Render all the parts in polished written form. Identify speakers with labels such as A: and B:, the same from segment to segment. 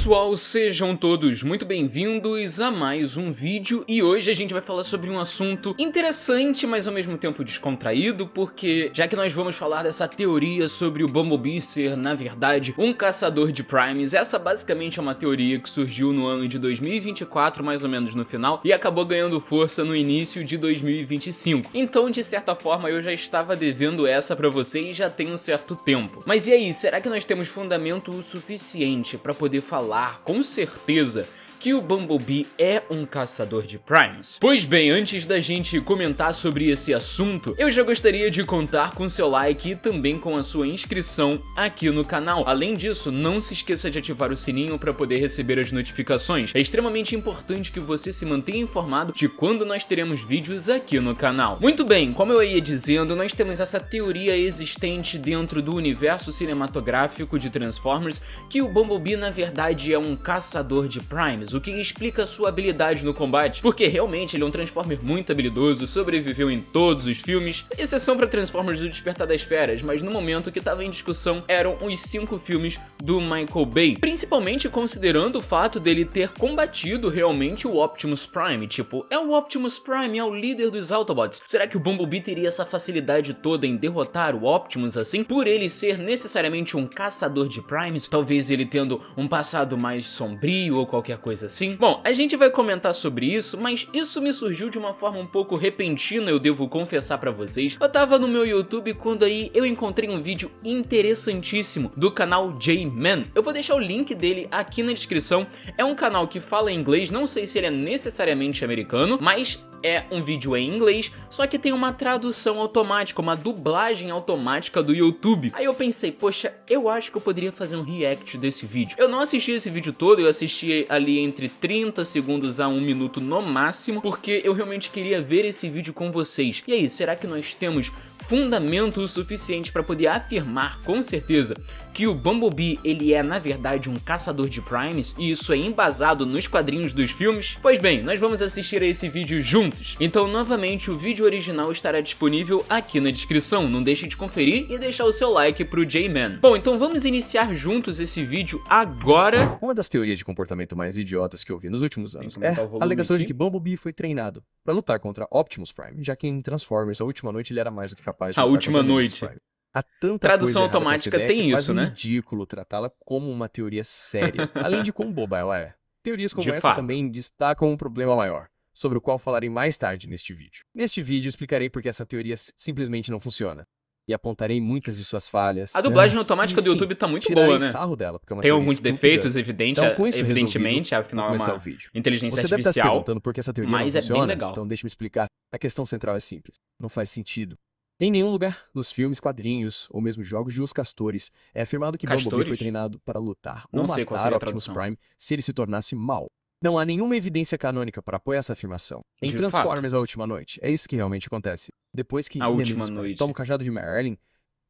A: pessoal, sejam todos muito bem-vindos a mais um vídeo e hoje a gente vai falar sobre um assunto interessante, mas ao mesmo tempo descontraído, porque já que nós vamos falar dessa teoria sobre o Bumblebee ser, na verdade, um caçador de primes, essa basicamente é uma teoria que surgiu no ano de 2024, mais ou menos no final, e acabou ganhando força no início de 2025. Então, de certa forma, eu já estava devendo essa pra vocês já tem um certo tempo. Mas e aí, será que nós temos fundamento o suficiente pra poder falar com certeza que o Bumblebee é um caçador de primes? Pois bem, antes da gente comentar sobre esse assunto, eu já gostaria de contar com seu like e também com a sua inscrição aqui no canal. Além disso, não se esqueça de ativar o sininho para poder receber as notificações. É extremamente importante que você se mantenha informado de quando nós teremos vídeos aqui no canal. Muito bem, como eu ia dizendo, nós temos essa teoria existente dentro do universo cinematográfico de Transformers que o Bumblebee na verdade é um caçador de primes, o que explica sua habilidade no combate, porque realmente ele é um Transformer muito habilidoso, sobreviveu em todos os filmes, exceção para Transformers O Despertar das Feras, mas no momento que estava em discussão eram os 5 filmes do Michael Bay, principalmente considerando o fato dele ter combatido realmente o Optimus Prime, tipo, é o Optimus Prime, é o líder dos Autobots, será que o Bumblebee teria essa facilidade toda em derrotar o Optimus assim, por ele ser necessariamente um caçador de primes, talvez ele tendo um passado mais sombrio ou qualquer coisa assim? Bom, a gente vai comentar sobre isso, mas isso me surgiu de uma forma um pouco repentina, eu devo confessar pra vocês. Eu tava no meu YouTube quando aí eu encontrei um vídeo interessantíssimo do canal J-Man. Eu vou deixar o link dele aqui na descrição. É um canal que fala inglês, não sei se ele é necessariamente americano, mas é um vídeo em inglês, só que tem uma tradução automática, uma dublagem automática do YouTube. Aí eu pensei, poxa, eu acho que eu poderia fazer um react desse vídeo. Eu não assisti esse vídeo todo, eu assisti ali entre 30 segundos a 1 minuto no máximo, porque eu realmente queria ver esse vídeo com vocês. E aí, será que nós temos fundamento o suficiente para poder afirmar com certeza que o Bumblebee ele é na verdade um caçador de primes e isso é embasado nos quadrinhos dos filmes? Pois bem, nós vamos assistir a esse vídeo juntos. Então novamente o vídeo original estará disponível aqui na descrição, não deixe de conferir e deixar o seu like pro J-Man. Bom, então vamos iniciar juntos esse vídeo agora.
B: Uma das teorias de comportamento mais idiotas que eu vi nos últimos anos é a alegação de que Bumblebee foi treinado para lutar contra Optimus Prime, já que em Transformers A Última Noite ele era mais do que capaz de
A: A
B: lutar
A: Última
B: contra Nemesis
A: Noite.
B: Prime. Há tanta
A: Tradução
B: coisa
A: automática
B: errada com essa
A: tem
B: ideia que é
A: isso,
B: quase
A: né?
B: ridículo tratá-la como uma teoria séria, além de quão boba ela é. Teorias como
A: De
B: essa
A: fato.
B: também destacam um problema maior, sobre o qual falarei mais tarde neste vídeo. Neste vídeo explicarei por que essa teoria simplesmente não funciona, e apontarei muitas de suas falhas.
A: A dublagem automática do YouTube tá muito boa, né?
B: Sarro dela, porque é uma
A: Tem
B: teoria
A: alguns
B: estúpida.
A: defeitos,
B: Então, com isso
A: evidentemente,
B: resolvido,
A: afinal é
B: vamos começar
A: uma
B: o vídeo.
A: inteligência
B: Você deve estar se
A: artificial,
B: perguntando por que essa teoria
A: mas
B: não
A: é bem
B: funciona,
A: legal.
B: então deixa-me explicar. A questão central é simples, não faz sentido. Em nenhum lugar nos filmes, quadrinhos ou mesmo jogos de Os Castores é afirmado que Bumblebee
A: Castores?
B: foi treinado para lutar
A: Não
B: ou
A: sei qual
B: matar
A: seria a
B: Optimus
A: tradução.
B: Prime se ele se tornasse mal. Não há nenhuma evidência canônica para apoiar essa afirmação. Em
A: De
B: Transformers A Última Noite, é isso que realmente acontece. Depois que
A: A Última
B: Nemesis Prime
A: Noite.
B: toma o cajado de Merlin,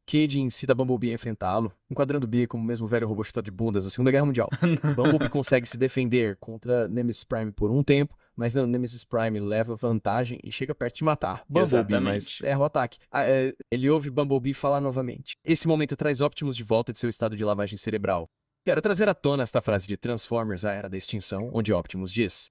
B: Cage incita Bumblebee a enfrentá-lo, enquadrando B como o mesmo velho robô chutado de bundas da Segunda Guerra Mundial. Bumblebee consegue se defender contra Nemesis Prime por um tempo, mas não, Nemesis Prime leva vantagem e chega perto de matar Bumblebee, mas
A: Exatamente.
B: erra o ataque. Ele ouve Bumblebee falar novamente. Esse momento traz Optimus de volta de seu estado de lavagem cerebral. Quero trazer à tona esta frase de Transformers, A Era da Extinção, onde Optimus diz: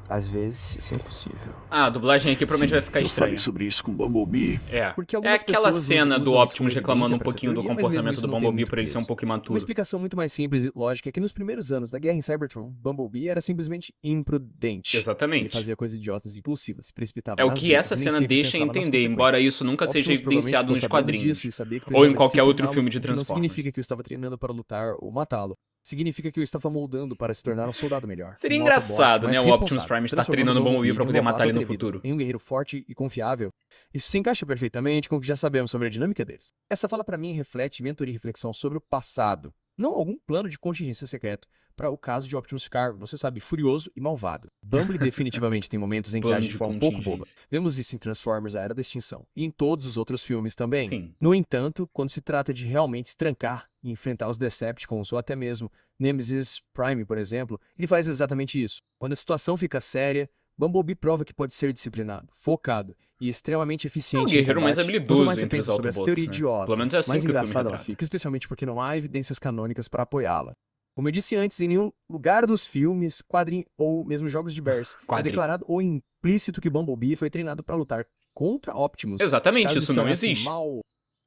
C: às vezes isso é impossível.
A: Ah, a dublagem aqui provavelmente vai ficar
D: Eu
A: estranha.
D: falei sobre isso com Bumblebee.
B: Porque
A: É
B: algumas
A: aquela
B: pessoas
A: cena
B: usam
A: do
B: isso
A: Optimus
B: como
A: reclamando um
B: evidência pra essa
A: pouquinho do
B: teoria, mas mesmo
A: comportamento
B: isso
A: do
B: não tem
A: Bumblebee
B: muito
A: por ele ser um
B: peso.
A: pouco
B: Uma
A: imaturo.
B: explicação muito mais simples e lógica é que nos primeiros anos da guerra em Cybertron, Bumblebee era simplesmente imprudente. Ele
A: Exatamente.
B: fazia coisas idiotas e impulsivas, se precipitava
A: É o
B: nas
A: que
B: lutas
A: essa
B: e nem
A: cena
B: sempre
A: deixa
B: pensava nas
A: entender, embora
B: consequências.
A: isso nunca seja
B: Optimus provavelmente
A: evidenciado
B: ficou
A: nos
B: sabendo
A: quadrinhos.
B: disso e sabia que
A: Ou em
B: precisava
A: qualquer outro
B: discipliná-lo,
A: filme de
B: o que não
A: Transformers.
B: significa que o estava treinando para lutar ou matá-lo. Significa que o estava moldando para se tornar um soldado melhor.
A: Seria
B: Um
A: engraçado,
B: Autobot
A: né,
B: mais
A: o Optimus
B: responsável,
A: Prime estar
B: transformando
A: treinando o Bumblebee pra
B: de um
A: poder matar
B: novato
A: ele no
B: atrevido
A: futuro.
B: em um guerreiro forte e confiável. Isso se encaixa perfeitamente com o que já sabemos sobre a dinâmica deles. Essa fala para mim reflete mentoria e reflexão sobre o passado, não algum plano de contingência secreto para o caso de Optimus ficar, você sabe, furioso e malvado. Bumblebee definitivamente tem momentos em que
A: Plano
B: age
A: de
B: de forma um pouco boba.
A: contingência.
B: Vemos isso em Transformers A Era da Extinção e em todos os outros filmes também.
A: Sim.
B: No entanto, quando se trata de realmente se trancar e enfrentar os Decepticons ou até mesmo Nemesis Prime, por exemplo, ele faz exatamente isso. Quando a situação fica séria, Bumblebee prova que pode ser disciplinado, focado e extremamente eficiente.
A: É o guerreiro
B: em
A: mais
B: combate.
A: habilidoso
B: Quanto mais você
A: entre os
B: pensa sobre essa
A: Autobots,
B: teoria
A: né?
B: idiota,
A: Pelo menos é assim
B: mais
A: que o filme
B: engraçada ela
A: retrata.
B: fica, especialmente porque não há evidências canônicas para apoiá-la. Como eu disse antes, em nenhum lugar dos filmes, quadrinhos ou mesmo jogos de Bears é declarado ou implícito que Bumblebee foi treinado para lutar contra Optimus.
A: Exatamente,
B: caso
A: isso
B: se
A: não
B: tornasse
A: existe.
B: mal.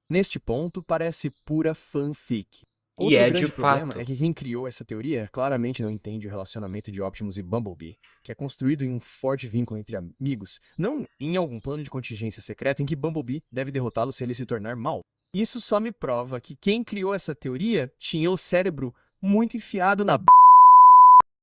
B: Neste ponto, parece pura fanfic.
A: E
B: Outro
A: é
B: grande
A: de
B: problema
A: fato.
B: é que quem criou essa teoria claramente não entende o relacionamento de Optimus e Bumblebee, que é construído em um forte vínculo entre amigos, não em algum plano de contingência secreto em que Bumblebee deve derrotá-lo se ele se tornar mal. Isso só me prova que quem criou essa teoria tinha o cérebro muito enfiado na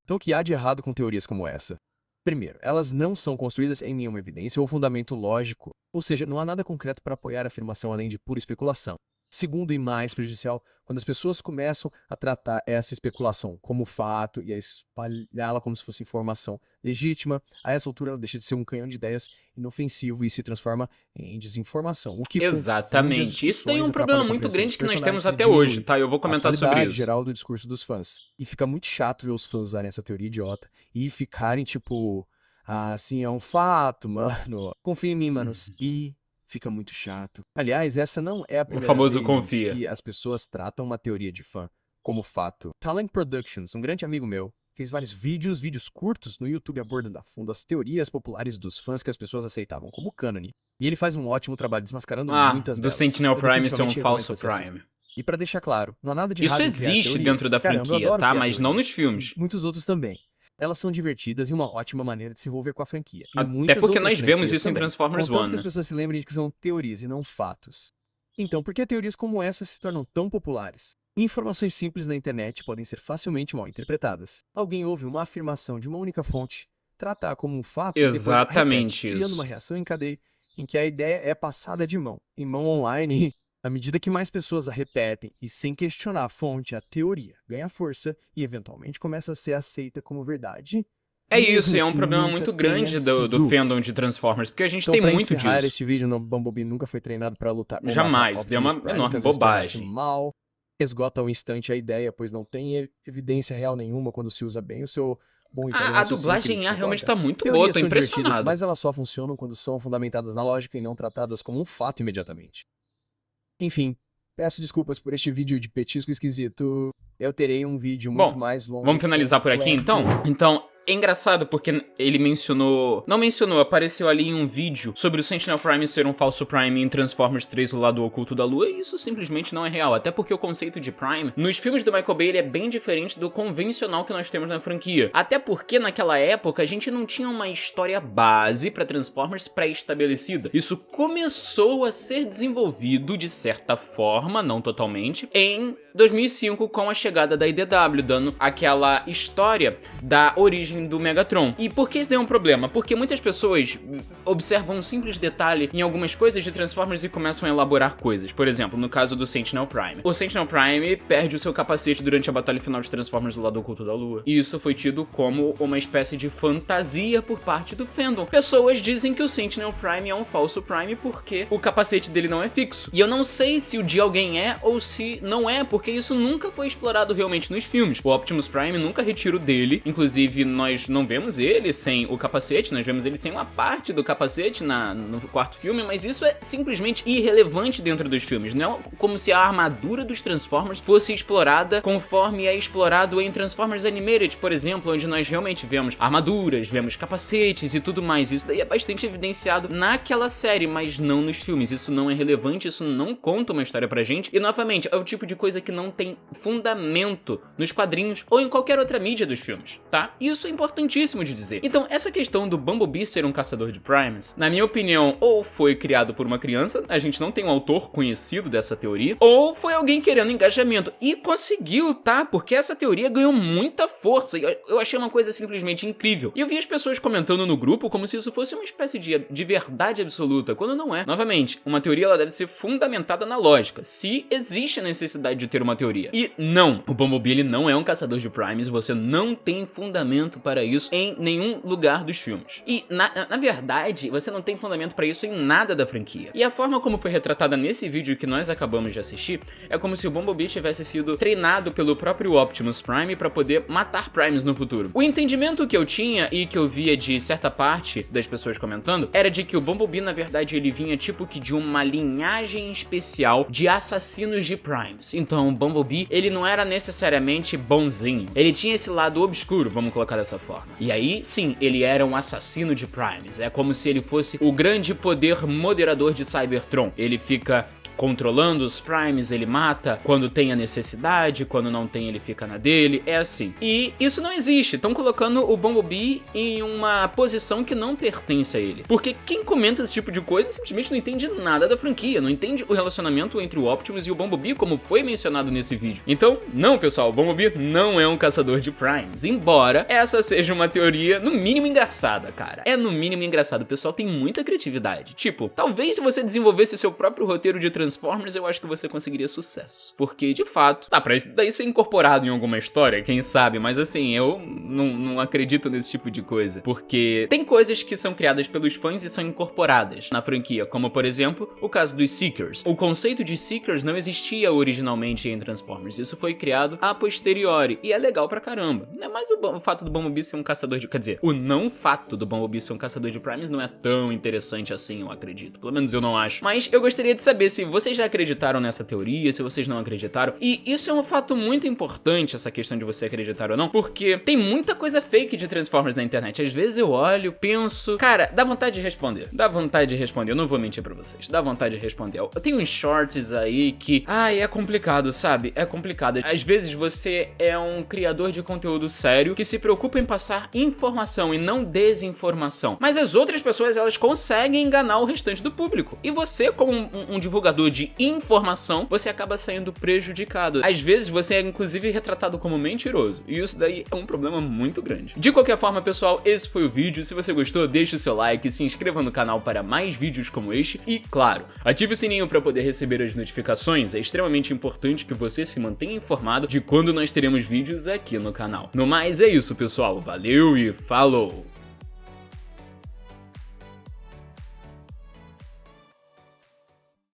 B: Então o que há de errado com teorias como essa? Primeiro, elas não são construídas em nenhuma evidência ou fundamento lógico, ou seja, não há nada concreto para apoiar a afirmação além de pura especulação. Segundo e mais prejudicial, quando as pessoas começam a tratar essa especulação como fato e a espalhá-la como se fosse informação legítima, a essa altura ela deixa de ser um canhão de ideias inofensivo e se transforma em desinformação. O que confunde as
A: Exatamente. Isso daí é
B: discussões,
A: um
B: atrapalha
A: problema
B: a
A: muito
B: compreensão
A: grande
B: dos
A: que nós temos
B: personagens e
A: até hoje,
B: diminui
A: tá? Eu vou
B: a
A: comentar sobre
B: qualidade
A: isso.
B: geral do discurso dos fãs. E fica muito chato ver os fãs usarem essa teoria idiota e ficarem tipo, assim, é um fato, mano. Confia em mim, manos. E fica muito chato. Aliás, essa não é a
A: O
B: primeira
A: famoso
B: vez
A: confia.
B: que as pessoas tratam uma teoria de fã como fato. Talent Productions, um grande amigo meu, fez vários vídeos curtos no YouTube abordando a fundo as teorias populares dos fãs que as pessoas aceitavam como cânone. E ele faz um ótimo trabalho desmascarando muitas
A: Do
B: delas.
A: Sentinel
B: Eu
A: Prime ser um
B: definitivamente recomendo
A: falso
B: que você assista.
A: Prime.
B: E pra deixar claro, não há nada de
A: Isso
B: errado em criar
A: existe
B: teorias.
A: dentro da
B: Caramba, eu
A: franquia,
B: adoro
A: tá?
B: criar
A: Mas não nos
B: teorias.
A: filmes.
B: Muitos outros também. Elas são divertidas e uma ótima maneira de se envolver com a franquia. E
A: Até
B: muitas
A: porque
B: outras
A: nós vemos
B: franquias
A: isso em
B: também,
A: Transformers
B: contanto
A: 1,
B: que as
A: né?
B: pessoas se lembrem de que são teorias e não fatos. Então, por que teorias como essa se tornam tão populares? Informações simples na internet podem ser facilmente mal interpretadas. Alguém ouve uma afirmação de uma única fonte, trata-a como um fato e depois a repete,
A: Exatamente
B: criando
A: isso.
B: uma reação em cadeia em que a ideia é passada de mão em mão online. À medida que mais pessoas a repetem e sem questionar a fonte, a teoria ganha força e eventualmente começa a ser aceita como verdade.
A: É isso,
B: Mesmo
A: e é um
B: que
A: problema
B: nunca
A: muito
B: tenha
A: grande do
B: sido.
A: fandom de Transformers, porque a gente
B: Então,
A: tem
B: pra
A: muito
B: encerrar
A: disso.
B: este vídeo, o Bumblebee nunca foi treinado para lutar ou
A: Jamais,
B: matar
A: deu uma
B: Optimus Prime,
A: enorme
B: caso ele se tornasse
A: bobagem.
B: mal. Esgota ao instante a ideia, pois não tem evidência real nenhuma quando se usa bem o seu bom e velho
A: A
B: raciocínio
A: dublagem
B: crítico,
A: realmente
B: concorda?
A: tá muito boa,
B: Teorias
A: tô
B: são divertidas,
A: impressionado.
B: mas elas só funcionam quando são fundamentadas na lógica e não tratadas como um fato imediatamente. Enfim, peço desculpas por este vídeo de petisco esquisito. Eu terei um vídeo muito
A: Bom,
B: mais longo.
A: vamos finalizar por aqui então? Então, é engraçado porque ele apareceu ali em um vídeo sobre o Sentinel Prime ser um falso Prime em Transformers 3, o lado oculto da lua, e isso simplesmente não é real, até porque o conceito de Prime, nos filmes do Michael Bay, ele é bem diferente do convencional que nós temos na franquia, até porque naquela época a gente não tinha uma história base pra Transformers pré-estabelecida. Isso começou a ser desenvolvido de certa forma, não totalmente, em 2005 com a chegada da IDW, dando aquela história da origem do Megatron. E por que isso daí é um problema? Porque muitas pessoas observam um simples detalhe em algumas coisas de Transformers e começam a elaborar coisas. Por exemplo, no caso do Sentinel Prime. O Sentinel Prime perde o seu capacete durante a batalha final de Transformers do lado oculto da lua. E isso foi tido como uma espécie de fantasia por parte do fandom. Pessoas dizem que o Sentinel Prime é um falso Prime porque o capacete dele não é fixo. E eu não sei se o de alguém é ou se não é, porque isso nunca foi explorado realmente nos filmes. O Optimus Prime nunca retira o dele, inclusive nós não vemos ele sem o capacete, nós vemos ele sem uma parte do capacete no quarto filme, mas isso é simplesmente irrelevante dentro dos filmes. Não é como se a armadura dos Transformers fosse explorada conforme é explorado em Transformers Animated, por exemplo, onde nós realmente vemos armaduras, vemos capacetes e tudo mais. Isso daí é bastante evidenciado naquela série, mas não nos filmes. Isso não é relevante, isso não conta uma história pra gente. E novamente, é o tipo de coisa que não tem fundamento nos quadrinhos ou em qualquer outra mídia dos filmes, tá? Isso é importantíssimo de dizer. Então, essa questão do Bumblebee ser um caçador de Primes, na minha opinião, ou foi criado por uma criança, a gente não tem um autor conhecido dessa teoria, ou foi alguém querendo engajamento. E conseguiu, tá? Porque essa teoria ganhou muita força. Eu achei uma coisa simplesmente incrível. E eu vi as pessoas comentando no grupo como se isso fosse uma espécie de verdade absoluta, quando não é. Novamente, uma teoria ela deve ser fundamentada na lógica, se existe a necessidade de ter uma teoria. E não, o Bumblebee ele não é um caçador de Primes, você não tem fundamento para isso em nenhum lugar dos filmes. E, na verdade, você não tem fundamento para isso em nada da franquia. E a forma como foi retratada nesse vídeo que nós acabamos de assistir é como se o Bumblebee tivesse sido treinado pelo próprio Optimus Prime para poder matar Primes no futuro. O entendimento que eu tinha e que eu via de certa parte das pessoas comentando era de que o Bumblebee, na verdade, ele vinha tipo que de uma linhagem especial de assassinos de Primes. Então, o Bumblebee, ele não era necessariamente bonzinho. Ele tinha esse lado obscuro, vamos colocar dessa forma. E aí, sim, ele era um assassino de Primes. É como se ele fosse o grande poder moderador de Cybertron. Ele fica controlando os Primes, ele mata quando tem a necessidade, quando não tem ele fica na dele, é assim. E isso não existe, estão colocando o Bumblebee em uma posição que não pertence a ele. Porque quem comenta esse tipo de coisa simplesmente não entende nada da franquia, não entende o relacionamento entre o Optimus e o Bumblebee, como foi mencionado nesse vídeo. Então, não pessoal, o Bumblebee não é um caçador de Primes, embora essa seja uma teoria no mínimo engraçada, cara. É no mínimo engraçado, o pessoal tem muita criatividade. Tipo, talvez se você desenvolvesse seu próprio roteiro de Transformers, eu acho que você conseguiria sucesso. Porque, de fato, tá pra isso daí ser incorporado em alguma história, quem sabe, mas assim, eu não acredito nesse tipo de coisa. Porque tem coisas que são criadas pelos fãs e são incorporadas na franquia, como, por exemplo, o caso dos Seekers. O conceito de Seekers não existia originalmente em Transformers, isso foi criado a posteriori, e é legal pra caramba. Mas o fato do Bumblebee ser um caçador de... Quer dizer, o não fato do Bumblebee ser um caçador de Primes não é tão interessante assim, eu acredito. Pelo menos eu não acho. Mas eu gostaria de saber se vocês já acreditaram nessa teoria, se vocês não acreditaram. E isso é um fato muito importante, essa questão de você acreditar ou não, porque tem muita coisa fake de Transformers na internet. Às vezes eu olho, penso... Cara, dá vontade de responder. Dá vontade de responder, eu não vou mentir pra vocês. Dá vontade de responder. Eu tenho uns shorts aí que... Ai, é complicado, sabe? É complicado. Às vezes você é um criador de conteúdo sério que se preocupa em passar informação e não desinformação. Mas as outras pessoas, elas conseguem enganar o restante do público. E você, como um divulgador de informação, você acaba saindo prejudicado. Às vezes você é inclusive retratado como mentiroso, e isso daí é um problema muito grande. De qualquer forma, pessoal, esse foi o vídeo. Se você gostou, deixe o seu like, se inscreva no canal para mais vídeos como este e, claro, ative o sininho para poder receber as notificações. É extremamente importante que você se mantenha informado de quando nós teremos vídeos aqui no canal. No mais, é isso, pessoal. Valeu e falou!